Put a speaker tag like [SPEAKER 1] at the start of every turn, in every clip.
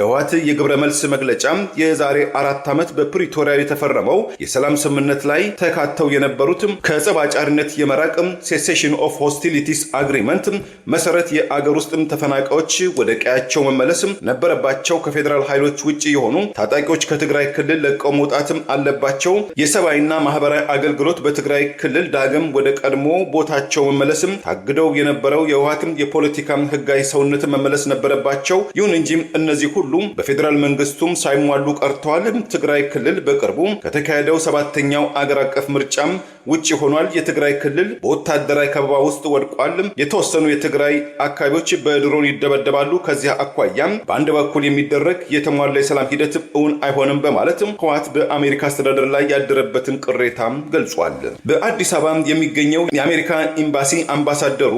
[SPEAKER 1] እንደ ህወሓት የግብረ መልስ መግለጫ የዛሬ 4 ዓመት በፕሪቶሪያ የተፈረመው የሰላም ስምምነት ላይ ተካተው የነበሩት ከጸብ አጫሪነት የመራቅ ሴሴሽን ኦፍ ሆስቲሊቲስ አግሪመንት መሰረት የአገር ውስጥ ተፈናቃዮች ወደ ቀያቸው መመለስ ነበረባቸው። ከፌዴራል ኃይሎች ውጪ የሆኑ ታጣቂዎች ከትግራይ ክልል ለቀው መውጣት አለባቸው። የሰብአዊና ማህበራዊ አገልግሎት በትግራይ ክልል ዳግም ወደ ቀድሞ ቦታቸው መመለስ ታግደው የነበረው የህወሓት የፖለቲካ ህጋዊ ሰውነት መመለስ ነበረባቸው። ይሁን እንጂ እነዚህ ሁሉ በፌዴራል መንግስቱም ሳይሟሉ ቀርተዋል። ትግራይ ክልል በቅርቡ ከተካሄደው 7ኛው አገር አቀፍ ምርጫም ውጪ ሆኗል። የትግራይ ክልል በወታደራዊ ከበባ ውስጥ ወድቋል። የተወሰኑ የትግራይ አካባቢዎች በድሮን ይደበደባሉ። ከዚያ አኳያም በአንድ በኩል የሚደረግ የተሟላ የሰላም ሂደት እውን አይሆንም በማለት ህወሓት በአሜሪካ አስተዳደር ላይ ያደረበትን ቅሬታ ገልጿል። በአዲስ አበባ የሚገኘው የአሜሪካ ኤምባሲ አምባሳደሩ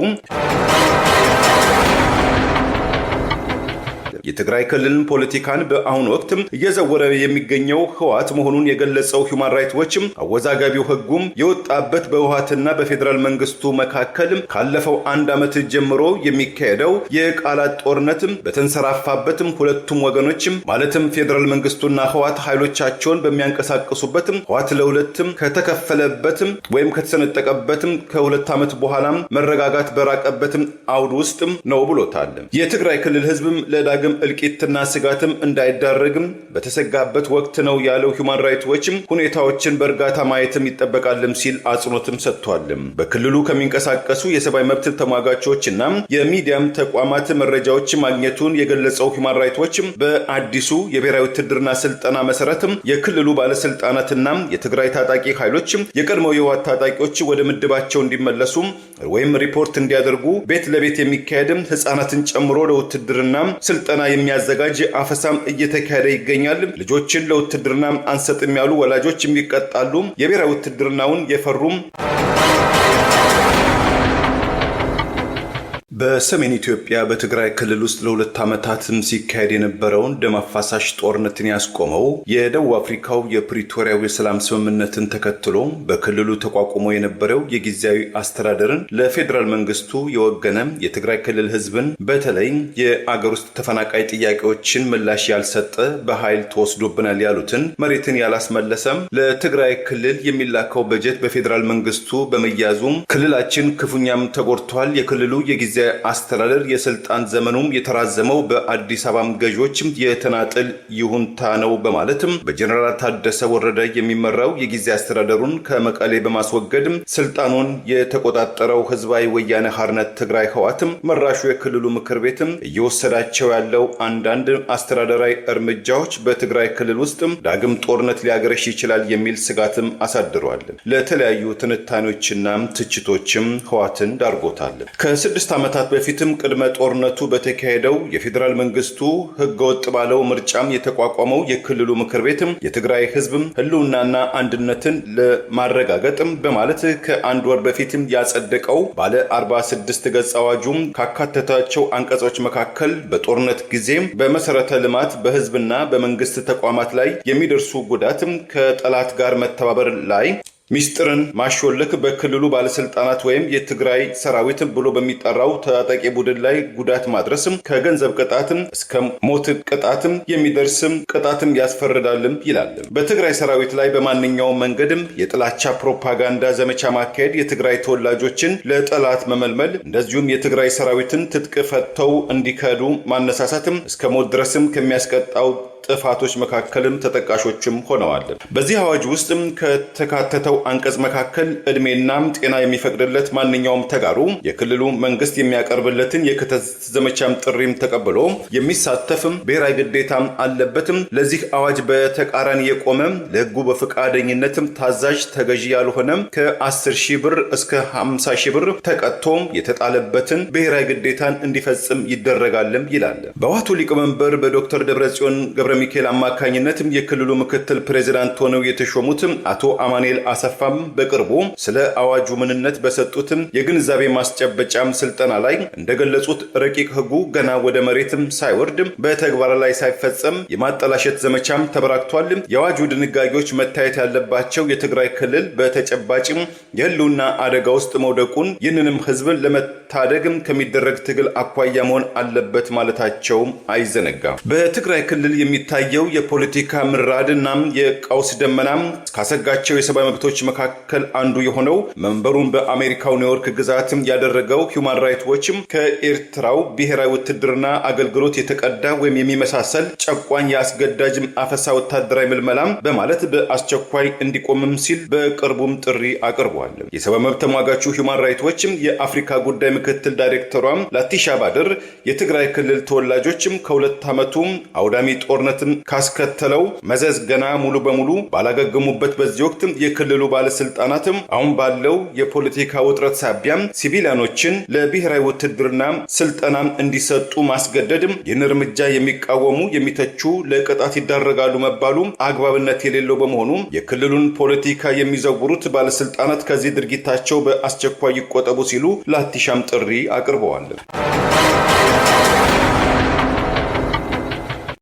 [SPEAKER 1] የትግራይ ክልል ፖለቲካን በአሁኑ ወቅት እየዘወረ የሚገኘው ህወሓት መሆኑን የገለጸው ሂውማን ራይትስ ዎች አወዛጋቢው ህጉም የወጣበት በህወሓትና በፌዴራል መንግስቱ መካከል ካለፈው 1 ዓመት ጀምሮ የሚካሄደው የቃላት ጦርነት በተንሰራፋበት ሁለቱም ወገኖች ማለትም ፌዴራል መንግስቱና ህወሓት ኃይሎቻቸውን በሚያንቀሳቅሱበት ህወሓት ለሁለት ከተከፈለበት ወይም ከተሰነጠቀበት ከ2 ዓመት በኋላ መረጋጋት በራቀበት አውድ ውስጥ ነው ብሎታል። የትግራይ ክልል ህዝብም ለዳግም እልቂትና ስጋትም እንዳይዳረግም በተሰጋበት ወቅት ነው ያለው ሂውማን ራይትስ ዎች ሁኔታዎችን በእርጋታ ማየትም ይጠበቃልም ሲል አጽንኦትም ሰጥቷል። በክልሉ ከሚንቀሳቀሱ የሰብአዊ መብት ተሟጋቾችና የሚዲያም ተቋማት መረጃዎች ማግኘቱን የገለጸው ሂውማን ራይትስ ዎች በአዲሱ የብሔራዊ ውትድርና ስልጠና መሰረት የክልሉ ባለስልጣናትና የትግራይ ታጣቂ ኃይሎች የቀድሞው የህወሓት ታጣቂዎች ወደ ምድባቸው እንዲመለሱ ወይም ሪፖርት እንዲያደርጉ ቤት ለቤት የሚካሄድ ህፃናትን ጨምሮ ለውትድርና ስልጠና የሚያዘጋጅ አፈሳም እየተካሄደ ይገኛል። ልጆችን ለውትድርና አንሰጥም ያሉ ወላጆች የሚቀጣሉ። የብሔራዊ ውትድርናውን የፈሩም በሰሜን ኢትዮጵያ በትግራይ ክልል ውስጥ ለ2 ዓመታትም ሲካሄድ የነበረውን ደም አፋሳሽ ጦርነትን ያስቆመው የደቡብ አፍሪካው የፕሪቶሪያው የሰላም ስምምነትን ተከትሎ በክልሉ ተቋቁሞ የነበረው የጊዜያዊ አስተዳደርን ለፌዴራል መንግስቱ የወገነ የትግራይ ክልል ህዝብን በተለይ የአገር ውስጥ ተፈናቃይ ጥያቄዎችን ምላሽ ያልሰጠ በኃይል ተወስዶብናል ያሉትን መሬትን ያላስመለሰም ለትግራይ ክልል የሚላከው በጀት በፌዴራል መንግስቱ በመያዙ ክልላችን ክፉኛም ተጎድቷል። የክልሉ የጊዜ አስተዳደር የስልጣን ዘመኑም የተራዘመው በአዲስ አበባ ገዢዎች የተናጥል ይሁንታ ነው በማለትም በጀነራል ታደሰ ወረደ የሚመራው የጊዜ አስተዳደሩን ከመቀሌ በማስወገድ ስልጣኑን የተቆጣጠረው ህዝባዊ ወያነ ሓርነት ትግራይ ህወሓት መራሹ የክልሉ ምክር ቤት እየወሰዳቸው ያለው አንዳንድ አስተዳደራዊ እርምጃዎች በትግራይ ክልል ውስጥ ዳግም ጦርነት ሊያገረሽ ይችላል የሚል ስጋትም አሳድሯል። ለተለያዩ ትንታኔዎችና ትችቶችም ህወሓትን ዳርጎታል። ከ6 ዓመታት በፊትም ቅድመ ጦርነቱ በተካሄደው የፌዴራል መንግስቱ ህገወጥ ባለው ምርጫም የተቋቋመው የክልሉ ምክር ቤት የትግራይ ህዝብ ህልውናና አንድነትን ለማረጋገጥ በማለት ከ1 ወር በፊትም ያጸደቀው ባለ 46 ገጽ አዋጁም ካካተታቸው አንቀጾች መካከል በጦርነት ጊዜ በመሰረተ ልማት በህዝብና በመንግስት ተቋማት ላይ የሚደርሱ ጉዳት ከጠላት ጋር መተባበር ላይ ሚስጥርን ማሾለክ በክልሉ ባለስልጣናት ወይም የትግራይ ሰራዊት ብሎ በሚጠራው ታጣቂ ቡድን ላይ ጉዳት ማድረስም ከገንዘብ ቅጣትም እስከ ሞት ቅጣትም የሚደርስም ቅጣትም ያስፈርዳልም ይላል። በትግራይ ሰራዊት ላይ በማንኛውም መንገድም የጥላቻ ፕሮፓጋንዳ ዘመቻ ማካሄድ፣ የትግራይ ተወላጆችን ለጠላት መመልመል፣ እንደዚሁም የትግራይ ሰራዊትን ትጥቅ ፈተው እንዲከዱ ማነሳሳትም እስከ ሞት ድረስም ከሚያስቀጣው ጥፋቶች መካከልም ተጠቃሾችም ሆነዋል። በዚህ አዋጅ ውስጥም ከተካተተው አንቀጽ መካከል እድሜና ጤና የሚፈቅድለት ማንኛውም ተጋሩ የክልሉ መንግስት የሚያቀርብለትን የክተት ዘመቻም ጥሪም ተቀብሎ የሚሳተፍም ብሔራዊ ግዴታም አለበትም። ለዚህ አዋጅ በተቃራኒ የቆመ ለህጉ በፈቃደኝነትም ታዛዥ ተገዢ ያልሆነ ከ10,000 ብር እስከ 50,000 ብር ተቀጥቶ የተጣለበትን ብሔራዊ ግዴታን እንዲፈጽም ይደረጋልም ይላል። በህወሓቱ ሊቀመንበር በዶክተር ደብረጽዮን ገብረ ገብረ ሚካኤል አማካኝነት የክልሉ ምክትል ፕሬዝዳንት ሆነው የተሾሙት አቶ አማኑኤል አሰፋም በቅርቡ ስለ አዋጁ ምንነት በሰጡት የግንዛቤ ማስጨበጫም ስልጠና ላይ እንደገለጹት ረቂቅ ህጉ ገና ወደ መሬትም ሳይወርድ በተግባር ላይ ሳይፈጸም የማጠላሸት ዘመቻም ተበራክቷል። የአዋጁ ድንጋጌዎች መታየት ያለባቸው የትግራይ ክልል በተጨባጭም የህልውና አደጋ ውስጥ መውደቁን ይህንንም ህዝብን ለመታደግም ከሚደረግ ትግል አኳያ መሆን አለበት ማለታቸውም አይዘነጋም። በትግራይ ክልል የሚታየው የፖለቲካ ምራድና የቀውስ ደመናም ካሰጋቸው የሰብአዊ መብቶች መካከል አንዱ የሆነው መንበሩን በአሜሪካው ኒውዮርክ ግዛትም ያደረገው ሂውማን ራይትስ ዎችም ከኤርትራው ብሔራዊ ውትድርና አገልግሎት የተቀዳ ወይም የሚመሳሰል ጨቋኝ የአስገዳጅ አፈሳ ወታደራዊ ምልመላም በማለት በአስቸኳይ እንዲቆምም ሲል በቅርቡም ጥሪ አቅርቧል። የሰብአዊ መብት ተሟጋቹ ሂውማን ራይትስ ዎችም የአፍሪካ ጉዳይ ምክትል ዳይሬክተሯም ላቲሻ ባድር የትግራይ ክልል ተወላጆችም ከሁለት ዓመቱ አውዳሚ ጦርነትን ካስከተለው መዘዝ ገና ሙሉ በሙሉ ባላገገሙበት በዚህ ወቅት የክልሉ ባለስልጣናትም አሁን ባለው የፖለቲካ ውጥረት ሳቢያም ሲቪሊያኖችን ለብሔራዊ ውትድርና ስልጠና እንዲሰጡ ማስገደድም ይህን እርምጃ የሚቃወሙ የሚተቹ ለቅጣት ይዳረጋሉ መባሉ አግባብነት የሌለው በመሆኑ የክልሉን ፖለቲካ የሚዘውሩት ባለስልጣናት ከዚህ ድርጊታቸው በአስቸኳይ ይቆጠቡ ሲሉ ላቲሻም ጥሪ አቅርበዋል።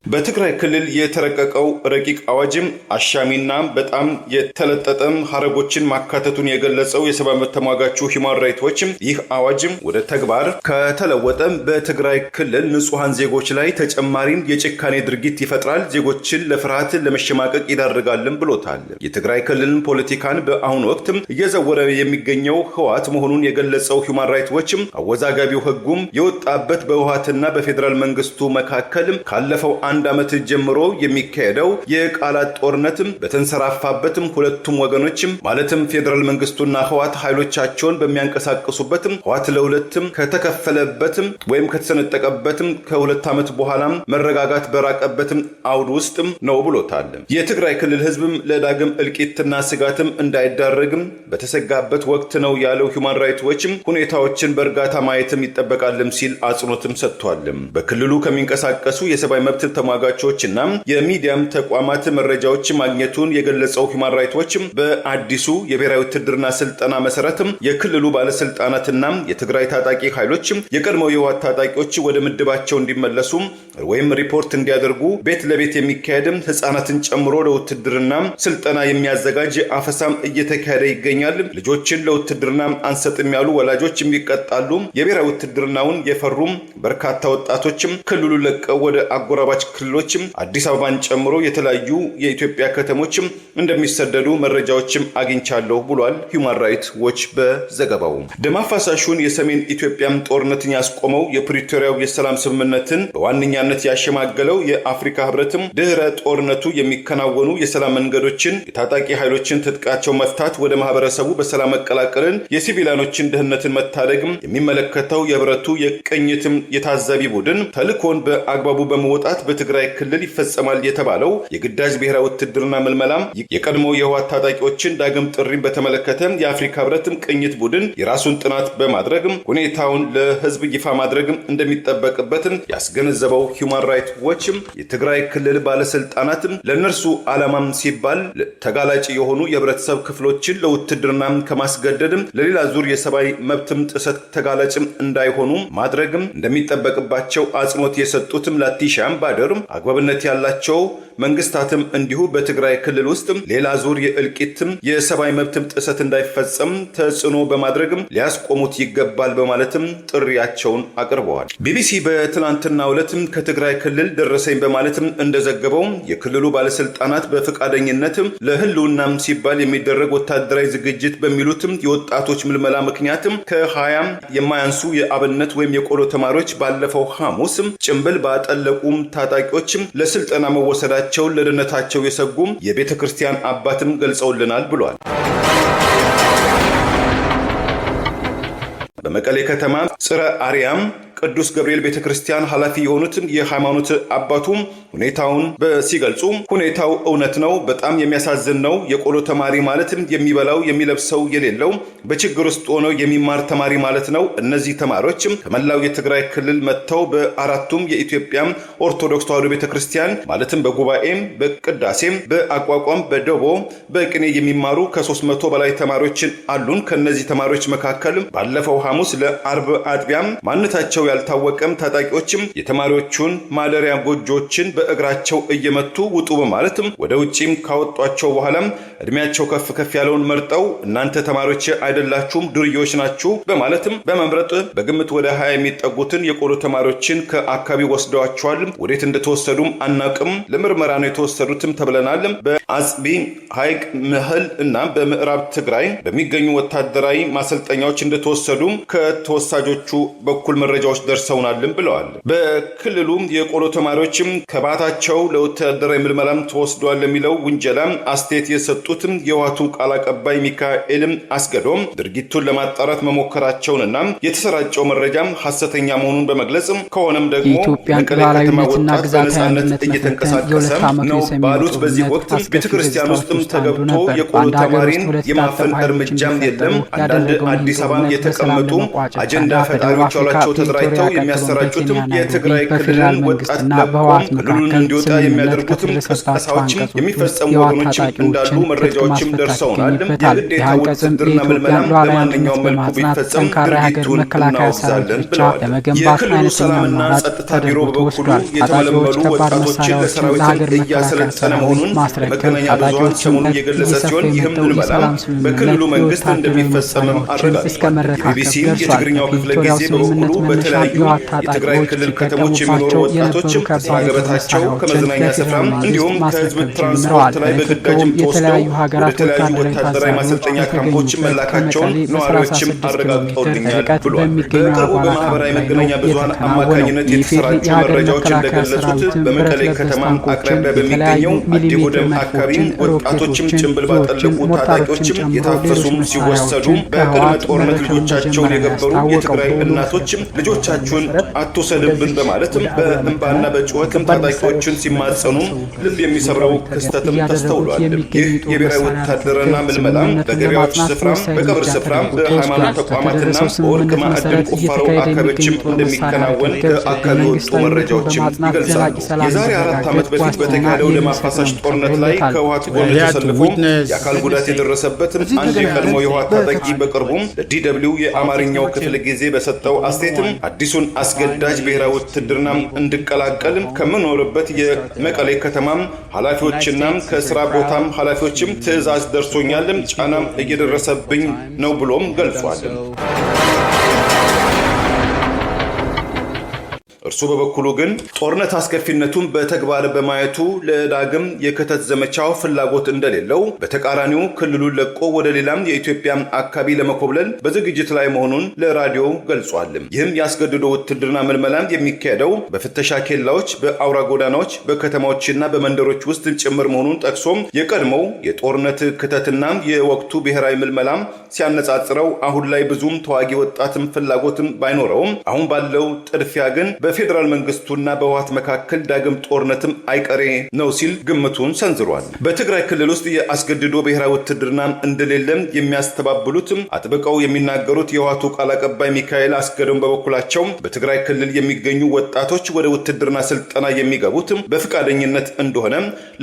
[SPEAKER 1] በትግራይ ክልል የተረቀቀው ረቂቅ አዋጅም አሻሚና በጣም የተለጠጠም ሐረጎችን ማካተቱን የገለጸው የሰብአዊ መብት ተሟጋቹ ሂውማን ራይትስ ዎች ይህ አዋጅም ወደ ተግባር ከተለወጠ በትግራይ ክልል ንጹሃን ዜጎች ላይ ተጨማሪም የጭካኔ ድርጊት ይፈጥራል፣ ዜጎችን ለፍርሃት ለመሸማቀቅ ይዳርጋልም ብሎታል። የትግራይ ክልልን ፖለቲካን በአሁኑ ወቅት እየዘወረ የሚገኘው ህወሓት መሆኑን የገለጸው ሂውማን ራይትስ ዎች አወዛጋቢው ህጉም የወጣበት በህወሓትና በፌዴራል መንግስቱ መካከል ካለፈው አንድ ዓመት ጀምሮ የሚካሄደው የቃላት ጦርነትም በተንሰራፋበትም ሁለቱም ወገኖችም ማለትም ፌዴራል መንግስቱና ህወሓት ኃይሎቻቸውን በሚያንቀሳቅሱበትም ህወሓት ለሁለትም ከተከፈለበትም ወይም ከተሰነጠቀበትም ከሁለት ዓመት በኋላም መረጋጋት በራቀበትም አውድ ውስጥም ነው ብሎታል። የትግራይ ክልል ህዝብም ለዳግም እልቂትና ስጋትም እንዳይዳረግም በተሰጋበት ወቅት ነው ያለው ሂውማን ራይትስ ዎች ሁኔታዎችን በእርጋታ ማየትም ይጠበቃልም ሲል አጽንኦትም ሰጥቷል። በክልሉ ከሚንቀሳቀሱ የሰብአዊ መብት ተሟጋቾችና የሚዲያም ተቋማት መረጃዎች ማግኘቱን የገለጸው ሂውማን ራይትስ ዎች በአዲሱ የብሔራዊ ውትድርና ስልጠና መሰረትም የክልሉ ባለስልጣናትና የትግራይ ታጣቂ ኃይሎች የቀድሞው የህወሓት ታጣቂዎች ወደ ምድባቸው እንዲመለሱ ወይም ሪፖርት እንዲያደርጉ ቤት ለቤት የሚካሄድም ህፃናትን ጨምሮ ለውትድርና ስልጠና የሚያዘጋጅ አፈሳም እየተካሄደ ይገኛል። ልጆችን ለውትድርና አንሰጥም ያሉ ወላጆች ይቀጣሉ። የብሔራዊ ውትድርናውን የፈሩም በርካታ ወጣቶችም ክልሉ ለቀው ወደ አጎራባች ክልሎችም አዲስ አበባን ጨምሮ የተለያዩ የኢትዮጵያ ከተሞችም እንደሚሰደዱ መረጃዎችም አግኝቻለሁ ብሏል ሂውማን ራይትስ ዎች በዘገባው። ደም አፋሳሹን የሰሜን ኢትዮጵያም ጦርነትን ያስቆመው የፕሪቶሪያው የሰላም ስምምነትን በዋነኛነት ያሸማገለው የአፍሪካ ህብረትም ድህረ ጦርነቱ የሚከናወኑ የሰላም መንገዶችን፣ የታጣቂ ኃይሎችን ትጥቃቸው መፍታት፣ ወደ ማህበረሰቡ በሰላም መቀላቀልን፣ የሲቪሊያኖችን ደህንነትን መታደግም የሚመለከተው የህብረቱ የቅኝትም የታዛቢ ቡድን ተልኮን በአግባቡ በመወጣት በትግራይ ክልል ይፈጸማል የተባለው የግዳጅ ብሔራዊ ውትድርና ምልመላም የቀድሞ የህወሓት ታጣቂዎችን ዳግም ጥሪን በተመለከተ የአፍሪካ ህብረትም ቅኝት ቡድን የራሱን ጥናት በማድረግ ሁኔታውን ለህዝብ ይፋ ማድረግ እንደሚጠበቅበትም ያስገነዘበው ሂውማን ራይትስ ዎች የትግራይ ክልል ባለስልጣናት ለነርሱ ዓላማም ሲባል ተጋላጭ የሆኑ የህብረተሰብ ክፍሎችን ለውትድርና ከማስገደድ ለሌላ ዙር የሰብአዊ መብትም ጥሰት ተጋላጭ እንዳይሆኑ ማድረግም እንደሚጠበቅባቸው አጽንኦት የሰጡትም ላቲሻም ባድር አግባብነት ያላቸው መንግስታትም እንዲሁ በትግራይ ክልል ውስጥ ሌላ ዙር የእልቂትም የሰብአዊ መብትም ጥሰት እንዳይፈጸም ተጽዕኖ በማድረግም ሊያስቆሙት ይገባል በማለትም ጥሪያቸውን አቅርበዋል። ቢቢሲ በትናንትናው ዕለትም ከትግራይ ክልል ደረሰኝ በማለትም እንደዘገበው የክልሉ ባለስልጣናት በፈቃደኝነትም ለህልውናም ሲባል የሚደረግ ወታደራዊ ዝግጅት በሚሉትም የወጣቶች ምልመላ ምክንያትም ከ20 የማያንሱ የአብነት ወይም የቆሎ ተማሪዎች ባለፈው ሐሙስም ጭንብል ባጠለቁም ታጣቂዎችም ለስልጠና መወሰዳቸው ለደህንነታቸው የሰጉም የቤተ ክርስቲያን አባትም ገልጸውልናል ብሏል። በመቀሌ ከተማ ጽረ አርያም ቅዱስ ገብርኤል ቤተክርስቲያን ኃላፊ የሆኑት የሃይማኖት አባቱ ሁኔታውን ሲገልጹ ሁኔታው እውነት ነው፣ በጣም የሚያሳዝን ነው። የቆሎ ተማሪ ማለትም የሚበላው የሚለብሰው የሌለው በችግር ውስጥ ሆኖ የሚማር ተማሪ ማለት ነው። እነዚህ ተማሪዎች ከመላው የትግራይ ክልል መጥተው በአራቱም የኢትዮጵያ ኦርቶዶክስ ተዋሕዶ ቤተክርስቲያን ማለትም በጉባኤም፣ በቅዳሴም፣ በአቋቋም፣ በደቦ፣ በቅኔ የሚማሩ ከ300 በላይ ተማሪዎች አሉን። ከነዚህ ተማሪዎች መካከል ባለፈው ሐሙስ ለአርብ አጥቢያም ማንነታቸው ያልታወቀም ታጣቂዎችም የተማሪዎቹን ማደሪያ ጎጆችን በእግራቸው እየመቱ ውጡ በማለትም ወደ ውጪም ካወጧቸው በኋላም እድሜያቸው ከፍ ያለውን መርጠው እናንተ ተማሪዎች አይደላችሁም ዱርዬዎች ናችሁ በማለትም በመምረጥ በግምት ወደ 20 የሚጠጉትን የቆሎ ተማሪዎችን ከአካባቢ ወስደዋቸዋል። ወዴት እንደተወሰዱም አናቅም። ለምርመራ ነው የተወሰዱትም ተብለናል። በአጽቢ ሐይቅ ምህል እና በምዕራብ ትግራይ በሚገኙ ወታደራዊ ማሰልጠኛዎች እንደተወሰዱ ከተወሳጆቹ በኩል መረጃዎች ደርሰውናልም ብለዋል። በክልሉ የቆሎ ተማሪዎችም ከባታቸው ለወታደራዊ ምልመላም ተወስዷል የሚለው ውንጀላ አስተያየት የሰጡትም የህወሓቱ ቃል አቀባይ ሚካኤል አስገዶም ድርጊቱን ለማጣራት መሞከራቸውንና የተሰራጨው መረጃም ሐሰተኛ መሆኑን በመግለጽ ከሆነም ደግሞ መቀሌ ከተማ ወጣት በነጻነት እየተንቀሳቀሰ ነው ባሉት በዚህ ወቅት ቤተክርስቲያን ውስጥም ተገብቶ የቆሎ ተማሪን የማፈን እርምጃም የለም። አንዳንድ አዲስ አበባ የተቀመጡ አጀንዳ ፈጣሪዎች ያሏቸው ተደራጅተው የሚያሰራጩትም የትግራይ ክልልን ወጣት ለቆም ክልሉን እንዲወጣ የሚያደርጉትም ቅስቀሳዎችም የሚፈጸሙ ወገኖችም እንዳሉ መረጃዎችም ደርሰውናል። የግዴታ ውትድርና ምልመላም በማንኛውም መልኩ ቢፈጸም ድርጊቱን እናወግዛለን ብለዋል። የክልሉ ሰላምና ጸጥታ ቢሮ በበኩሉ የተመለመሉ ወጣቶችን ለሰራዊት እያሰለጠነ መሆኑን መገናኛ ብዙኃን ሰሞኑን የገለጸ ሲሆን ይህም ምልመላ በክልሉ መንግስት እንደሚፈጸምም አረጋግጧል። የቢቢሲ የትግርኛው ክፍለ ጊዜ በበኩሉ በተለያዩ የትግራይ ክልል ከተሞች የሚኖሩ ወጣቶች ከስራ ገበታቸው ከመዝናኛ ስፍራ እንዲሁም ከህዝብ ትራንስፖርት ላይ በግዳጅም ተወስደው ወደ ተለያዩ ወታደራዊ ማሰልጠኛ ካምፖች መላካቸውን ነዋሪዎችም አረጋግጠውልኛል ብሏል። በቅርቡ በማህበራዊ መገናኛ ብዙኃን አማካኝነት የተሰራጩ መረጃዎች እንደገለጹት በመቀሌ ከተማ አቅራቢያ በሚገኘው አዲጎደም አካባቢ ወጣቶችም ጭንብል ባጠለቁ ታጣቂዎችም የታፈሱም ሲወሰዱ በቅድመ ጦርነት ልጆቻቸውን የገበሩ የትግራይ እናቶችም ልጆቻችሁን አትወሰድብን በማለትም በእንባና በጩኸትም ታጣቂዎችን ሲማጸኑ ልብ የሚሰብረው ክስተትም ተስተውሏል። ይህ የብሔራዊ ወታደርና ምልመላ በገበያዎች ስፍራ፣ በቀብር ስፍራ፣ በሃይማኖት ተቋማትና በወርቅ ማዕድን ቁፋሮ አካባቢዎችም እንደሚከናወን ከአካባቢ የወጡ መረጃዎችም ይገልጻሉ። የዛሬ 4 ዓመት በፊት በተካሄደው ደም አፋሳሽ ጦርነት ላይ ከህወሓት ጎን ተሰልፎ የአካል ጉዳት የደረሰበት አንድ የቀድሞ የህወሓት ታጣቂ በቅርቡ ለዲደብሊው የአማርኛው ክፍል ጊዜ በሰጠው አስተያየትም አዲሱን አስገዳጅ ብሔራዊ ውትድርና እንድቀላቀል ከምኖርበት የመቀሌ ከተማም ኃላፊዎችና ከስራ ቦታም ኃላፊዎችም ትዕዛዝ ደርሶኛል፣ ጫና እየደረሰብኝ ነው ብሎም ገልጿል። እርሱ በበኩሉ ግን ጦርነት አስከፊነቱን በተግባር በማየቱ ለዳግም የክተት ዘመቻው ፍላጎት እንደሌለው፣ በተቃራኒው ክልሉን ለቆ ወደ ሌላም የኢትዮጵያ አካባቢ ለመኮብለል በዝግጅት ላይ መሆኑን ለራዲዮ ገልጿል። ይህም ያስገድዶ ውትድርና ምልመላም የሚካሄደው በፍተሻ ኬላዎች፣ በአውራ ጎዳናዎች፣ በከተማዎችና በመንደሮች ውስጥ ጭምር መሆኑን ጠቅሶም የቀድሞው የጦርነት ክተትና የወቅቱ ብሔራዊ ምልመላም ሲያነጻጽረው አሁን ላይ ብዙም ተዋጊ ወጣትም ፍላጎትም ባይኖረውም አሁን ባለው ጥድፊያ ግን በፌዴራል መንግስቱና በህወሓት መካከል ዳግም ጦርነትም አይቀሬ ነው ሲል ግምቱን ሰንዝሯል። በትግራይ ክልል ውስጥ የአስገድዶ ብሔራዊ ውትድርና እንደሌለም የሚያስተባብሉትም አጥብቀው የሚናገሩት የህወሓቱ ቃል አቀባይ ሚካኤል አስገዶም በበኩላቸው በትግራይ ክልል የሚገኙ ወጣቶች ወደ ውትድርና ስልጠና የሚገቡትም በፍቃደኝነት እንደሆነ፣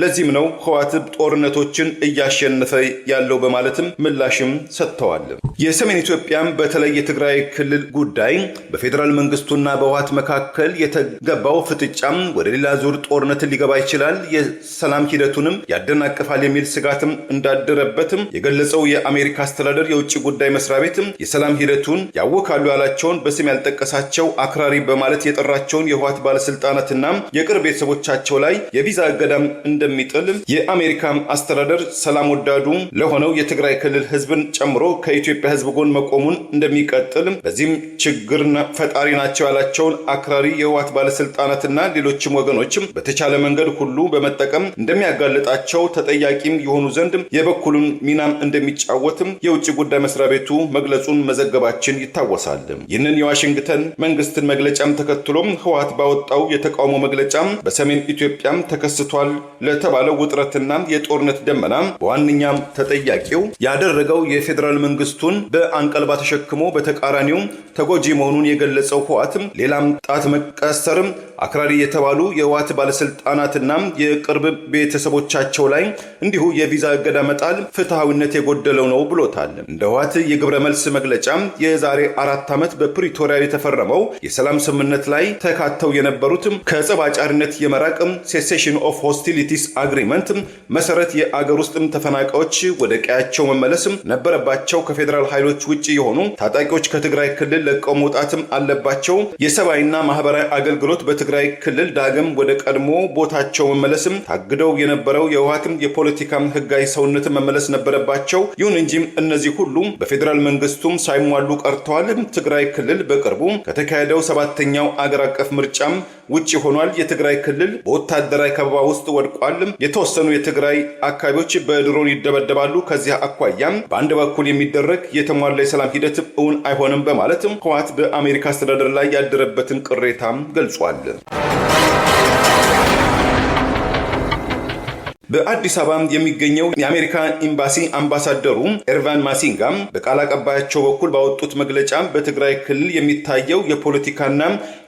[SPEAKER 1] ለዚህም ነው ህወሓት ጦርነቶችን እያሸነፈ ያለው በማለትም ምላሽም ሰጥተዋል። የሰሜን ኢትዮጵያም በተለይ የትግራይ ክልል ጉዳይ በፌዴራል መንግስቱና በህወሓት መካከል የተገባው ፍጥጫም ወደ ሌላ ዙር ጦርነት ሊገባ ይችላል፣ የሰላም ሂደቱንም ያደናቅፋል የሚል ስጋትም እንዳደረበትም የገለጸው የአሜሪካ አስተዳደር የውጭ ጉዳይ መስሪያ ቤት የሰላም ሂደቱን ያወካሉ ያላቸውን በስም ያልጠቀሳቸው አክራሪ በማለት የጠራቸውን የህወሓት ባለስልጣናትና የቅርብ ቤተሰቦቻቸው ላይ የቪዛ እገዳም እንደሚጥል የአሜሪካ አስተዳደር ሰላም ወዳዱ ለሆነው የትግራይ ክልል ህዝብን ጨምሮ ከኢትዮጵያ ህዝብ ጎን መቆሙን እንደሚቀጥል፣ በዚህም ችግር ፈጣሪ ናቸው ያላቸውን አክራሪ የህወሓት ባለስልጣናትና ሌሎችም ወገኖችም በተቻለ መንገድ ሁሉ በመጠቀም እንደሚያጋልጣቸው ተጠያቂም የሆኑ ዘንድ የበኩሉን ሚናም እንደሚጫወትም የውጭ ጉዳይ መስሪያ ቤቱ መግለጹን መዘገባችን ይታወሳል። ይህንን የዋሽንግተን መንግስትን መግለጫም ተከትሎም ህወሓት ባወጣው የተቃውሞ መግለጫም በሰሜን ኢትዮጵያም ተከስቷል ለተባለው ውጥረትና የጦርነት ደመና በዋነኛም ተጠያቂው ያደረገው የፌዴራል መንግስቱን በአንቀልባ ተሸክሞ በተቃራኒው ተጎጂ መሆኑን የገለጸው ህወሓትም ሌላም ጣት መቀሰርም አክራሪ የተባሉ የህወሓት ባለስልጣናትና የቅርብ ቤተሰቦቻቸው ላይ እንዲሁ የቪዛ እገዳ መጣል ፍትሃዊነት የጎደለው ነው ብሎታል። እንደ ህወሓት የግብረ መልስ መግለጫ የዛሬ 4 ዓመት በፕሪቶሪያ የተፈረመው የሰላም ስምምነት ላይ ተካተው የነበሩት ከጸብ አጫሪነት የመራቅ ሴሴሽን ኦፍ ሆስቲሊቲስ አግሪመንት መሰረት የአገር ውስጥ ተፈናቃዮች ወደ ቀያቸው መመለስ ነበረባቸው፣ ከፌዴራል ኃይሎች ውጪ የሆኑ ታጣቂዎች ከትግራይ ክልል ለቀው መውጣትም አለባቸው፣ የሰብአዊና ማህበራዊ አገልግሎት በትግራይ ክልል ዳግም ወደ ቀድሞ ቦታቸው መመለስም ታግደው የነበረው የህወሓትም የፖለቲካ ህጋዊ ሰውነት መመለስ ነበረባቸው። ይሁን እንጂ እነዚህ ሁሉ በፌዴራል መንግስቱም ሳይሟሉ ቀርተዋል። ትግራይ ክልል በቅርቡ ከተካሄደው 7ኛው አገር አቀፍ ምርጫም ውጪ ሆኗል። የትግራይ ክልል በወታደራዊ ከበባ ውስጥ ወድቋል። የተወሰኑ የትግራይ አካባቢዎች በድሮን ይደበደባሉ። ከዚያ አኳያም በአንድ በኩል የሚደረግ የተሟላ የሰላም ሂደት እውን አይሆንም በማለትም ህወሓት በአሜሪካ አስተዳደር ላይ ያደረበትን ቅሬታም ገልጿል። በአዲስ አበባ የሚገኘው የአሜሪካ ኤምባሲ አምባሳደሩ ኤርቫን ማሲንጋ በቃል አቀባያቸው በኩል ባወጡት መግለጫ በትግራይ ክልል የሚታየው የፖለቲካና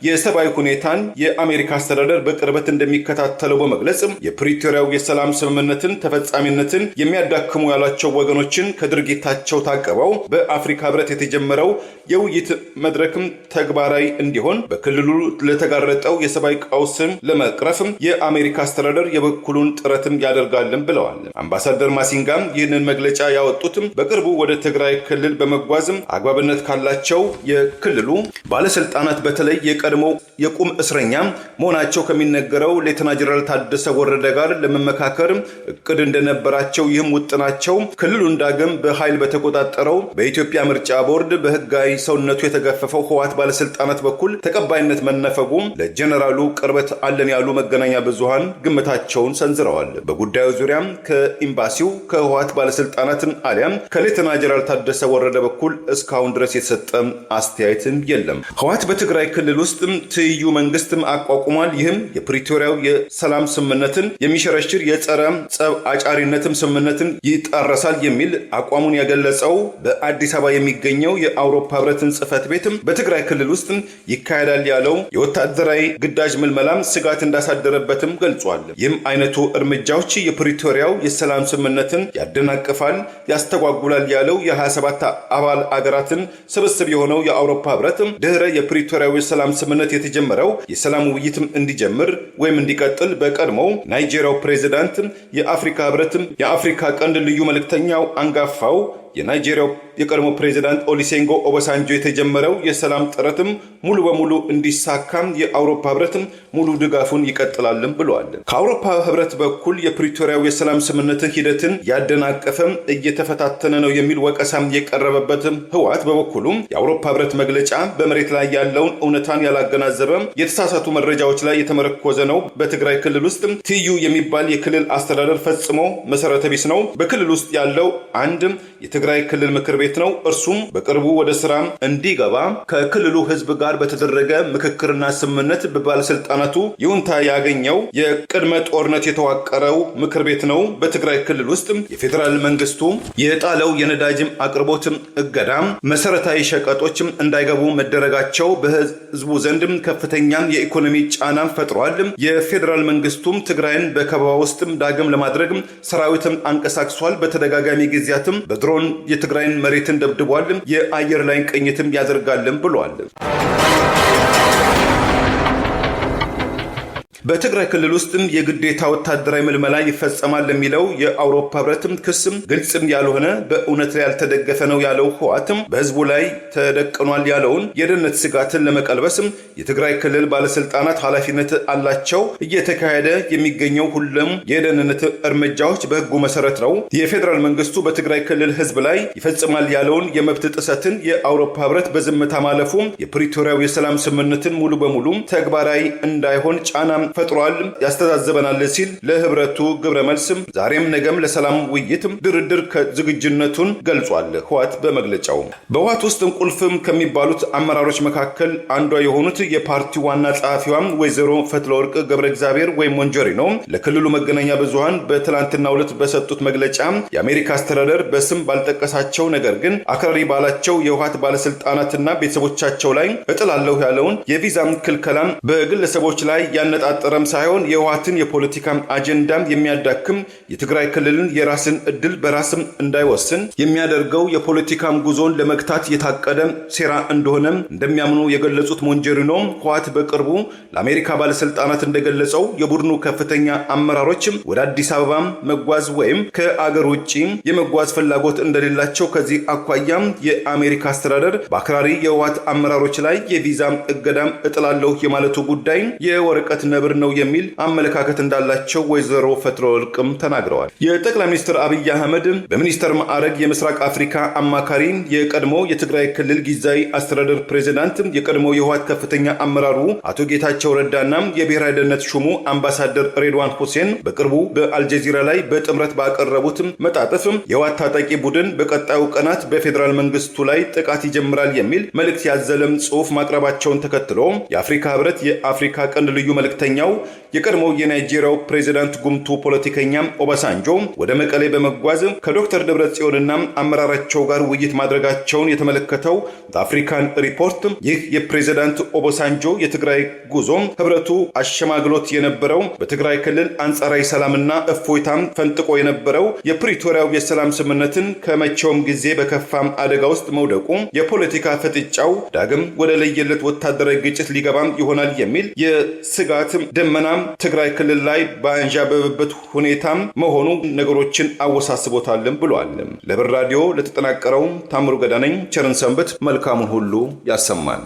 [SPEAKER 1] የሰብአዊ ሁኔታን የአሜሪካ አስተዳደር በቅርበት እንደሚከታተለው በመግለጽ የፕሪቶሪያው የሰላም ስምምነትን ተፈጻሚነትን የሚያዳክሙ ያሏቸው ወገኖችን ከድርጊታቸው ታቅበው በአፍሪካ ህብረት የተጀመረው የውይይት መድረክም ተግባራዊ እንዲሆን በክልሉ ለተጋረጠው የሰብአዊ ቀውስን ለመቅረፍ የአሜሪካ አስተዳደር የበኩሉን ጥረትም ያደርጋልን ብለዋል። አምባሳደር ማሲንጋም ይህንን መግለጫ ያወጡትም በቅርቡ ወደ ትግራይ ክልል በመጓዝም አግባብነት ካላቸው የክልሉ ባለስልጣናት በተለይ የቀድሞ የቁም እስረኛ መሆናቸው ከሚነገረው ሌተና ጀነራል ታደሰ ወረደ ጋር ለመመካከር እቅድ እንደነበራቸው ይህም ውጥናቸው ክልሉን ዳግም በኃይል በተቆጣጠረው በኢትዮጵያ ምርጫ ቦርድ በህጋዊ ሰውነቱ የተገፈፈው ህወሓት ባለስልጣናት በኩል ተቀባይነት መነፈጉ ለጀነራሉ ቅርበት አለን ያሉ መገናኛ ብዙሃን ግምታቸውን ሰንዝረዋል። በጉዳዩ ዙሪያም ከኤምባሲው ከህወሓት ባለስልጣናትን አሊያም ከሌተና ጀነራል ታደሰ ወረደ በኩል እስካሁን ድረስ የተሰጠ አስተያየትም የለም። ህወሓት በትግራይ ክልል ውስጥ ትይዩ መንግስትም አቋቁሟል። ይህም የፕሪቶሪያው የሰላም ስምምነትን የሚሸረሽር የጸረ ጸብ አጫሪነትም ስምምነትን ይጣረሳል የሚል አቋሙን የገለጸው በአዲስ አበባ የሚገኘው የአውሮፓ ህብረትን ጽህፈት ቤትም በትግራይ ክልል ውስጥ ይካሄዳል ያለው የወታደራዊ ግዳጅ ምልመላም ስጋት እንዳሳደረበትም ገልጿል። ይህም አይነቱ እርምጃዎች የፕሪቶሪያው የሰላም ስምምነትን ያደናቅፋል፣ ያስተጓጉላል ያለው የ27 አባል አገራትን ስብስብ የሆነው የአውሮፓ ህብረት ድህረ የፕሪቶሪያው የሰላም ስምምነት የተጀመረው የሰላም ውይይትም እንዲጀምር ወይም እንዲቀጥል በቀድሞው ናይጄሪያው ፕሬዚዳንት የአፍሪካ ህብረትም የአፍሪካ ቀንድ ልዩ መልእክተኛው አንጋፋው የናይጄሪያው የቀድሞ ፕሬዚዳንት ኦሉሴጉን ኦባሳንጆ የተጀመረው የሰላም ጥረትም ሙሉ በሙሉ እንዲሳካም የአውሮፓ ህብረትም ሙሉ ድጋፉን ይቀጥላልም ብለዋል። ከአውሮፓ ህብረት በኩል የፕሪቶሪያው የሰላም ስምምነትን ሂደትን ያደናቀፈም እየተፈታተነ ነው የሚል ወቀሳም የቀረበበትም ህወሓት በበኩሉ የአውሮፓ ህብረት መግለጫ በመሬት ላይ ያለውን እውነታን ያላገናዘበ የተሳሳቱ መረጃዎች ላይ የተመረኮዘ ነው። በትግራይ ክልል ውስጥ ትይዩ የሚባል የክልል አስተዳደር ፈጽሞ መሰረተ ቢስ ነው። በክልል ውስጥ ያለው አንድ የትግራይ ክልል ምክር ቤት ነው። እርሱም በቅርቡ ወደ ስራ እንዲገባ ከክልሉ ህዝብ ጋር በተደረገ ምክክርና ስምምነት በባለስልጣናቱ ይሁንታ ያገኘው የቅድመ ጦርነት የተዋቀረው ምክር ቤት ነው። በትግራይ ክልል ውስጥ የፌዴራል መንግስቱ የጣለው የነዳጅም አቅርቦት እገዳ መሰረታዊ ሸቀጦችም እንዳይገቡ መደረጋቸው በህዝቡ ዘንድም ከፍተኛ የኢኮኖሚ ጫና ፈጥሯል። የፌዴራል መንግስቱም ትግራይን በከበባ ውስጥ ዳግም ለማድረግ ሰራዊትም አንቀሳቅሷል። በተደጋጋሚ ጊዜያትም በድሮን የትግራይን መሬትን ደብድቧል። የአየር ላይ ቅኝትም ያደርጋልም ብሏል። በትግራይ ክልል ውስጥም የግዴታ ወታደራዊ ምልመላ ይፈጸማል ለሚለው የአውሮፓ ህብረትም ክስም ግልጽም ያልሆነ በእውነት ላይ ያልተደገፈ ነው ያለው ህወሓትም በህዝቡ ላይ ተደቅኗል ያለውን የደህንነት ስጋትን ለመቀልበስም የትግራይ ክልል ባለስልጣናት ኃላፊነት አላቸው። እየተካሄደ የሚገኘው ሁሉም የደህንነት እርምጃዎች በህጉ መሰረት ነው። የፌዴራል መንግስቱ በትግራይ ክልል ህዝብ ላይ ይፈጽማል ያለውን የመብት ጥሰትን የአውሮፓ ህብረት በዝምታ ማለፉ የፕሪቶሪያው የሰላም ስምምነትን ሙሉ በሙሉ ተግባራዊ እንዳይሆን ጫና ፈጥሯል፣ ያስተዛዘበናል ሲል ለህብረቱ ግብረ መልስም ዛሬም ነገም ለሰላም ውይይት ድርድር ዝግጁነቱን ገልጿል። ህወሓት በመግለጫው በህወሓት ውስጥ ቁልፍም ከሚባሉት አመራሮች መካከል አንዷ የሆኑት የፓርቲው ዋና ጸሐፊዋ ወይዘሮ ፈትለወርቅ ገብረ እግዚአብሔር ወይም ሞንጆሪኖ ለክልሉ መገናኛ ብዙሃን በትላንትናው ዕለት በሰጡት መግለጫ የአሜሪካ አስተዳደር በስም ባልጠቀሳቸው ነገር ግን አክራሪ ባላቸው የህወሓት ባለስልጣናትና ቤተሰቦቻቸው ላይ እጥላለሁ ያለውን የቪዛ ክልከላ በግለሰቦች ላይ ያነጣጠረም ሳይሆን የህወሓትን የፖለቲካ አጀንዳ የሚያዳክም የትግራይ ክልልን የራስን እድል በራስም እንዳይወስን የሚያደርገው የፖለቲካ ጉዞን ለመግታት የታቀደ ሴራ እንደሆነ እንደሚያምኑ የገለጹት ሞንጆሪኖ ህወሓት በቅርቡ ለአሜሪካ ባለስልጣናት እንደገለጸው የቡድኑ ከፍተኛ አመራሮች ወደ አዲስ አበባ መጓዝ ወይም ከአገር ውጪ የመጓዝ ፍላጎት እንደሌላቸው፣ ከዚህ አኳያ የአሜሪካ አስተዳደር በአክራሪ የህወሓት አመራሮች ላይ የቪዛ እገዳም እጥላለሁ የማለቱ ጉዳይ የወረቀት ነብር ነው የሚል አመለካከት እንዳላቸው ወይዘሮ ፈትለወርቅም ተናግረዋል። የጠቅላይ ሚኒስትር አብይ አህመድ በሚኒስተር ማዕረግ የምስራቅ አፍሪካ አማካሪ፣ የቀድሞ የትግራይ ክልል ጊዜያዊ አስተዳደር ፕሬዝዳንት፣ የቀድሞ የህወሓት ከፍተኛ አመራሩ አቶ ጌታቸው ረዳና የብሔራዊ ደህንነት ሹሙ አምባሳደር ሬድዋን ሁሴን በቅርቡ በአልጀዚራ ላይ በጥምረት ባቀረቡት መጣጥፍ የህወሓት ታጣቂ ቡድን በቀጣዩ ቀናት በፌዴራል መንግስቱ ላይ ጥቃት ይጀምራል የሚል መልእክት ያዘለም ጽሑፍ ማቅረባቸውን ተከትሎ የአፍሪካ ህብረት የአፍሪካ ቀንድ ልዩ መልእክተኛው የቀድሞው የናይጄሪያው ፕሬዝዳንት ጉምቱ ፖለቲከኛ ኦባሳንጆ ወደ መቀሌ በመጓዝ ከዶክተር ደብረጽዮንና አመራራቸው ጋር ውይይት ማድረጋቸውን የተመለከተው አፍሪካን ሪፖርት ይህ የፕሬዝዳንት ኦባሳንጆ የትግራይ ጉዞ ህብረቱ አሸማግሎት የነበረው በትግራይ ክልል አንጻራዊ ሰላምና እፎይታም ፈንጥቆ የነበረው የፕሪቶሪያው የሰላም ስምምነትን ከመቼውም ጊዜ በከፋ አደጋ ውስጥ መውደቁ የፖለቲካ ፍጥጫው ዳግም ወደ ለየለት ወታደራዊ ግጭት ሊገባም ይሆናል የሚል የስጋት ደመና ትግራይ ክልል ላይ በአንዣበበበት ሁኔታ መሆኑ ነገሮችን አወሳስቦታልም ብሏል። ለብር ራዲዮ ለተጠናቀረው ታምሩ ገዳነኝ ቸርን ሰንበት መልካሙን ሁሉ ያሰማን።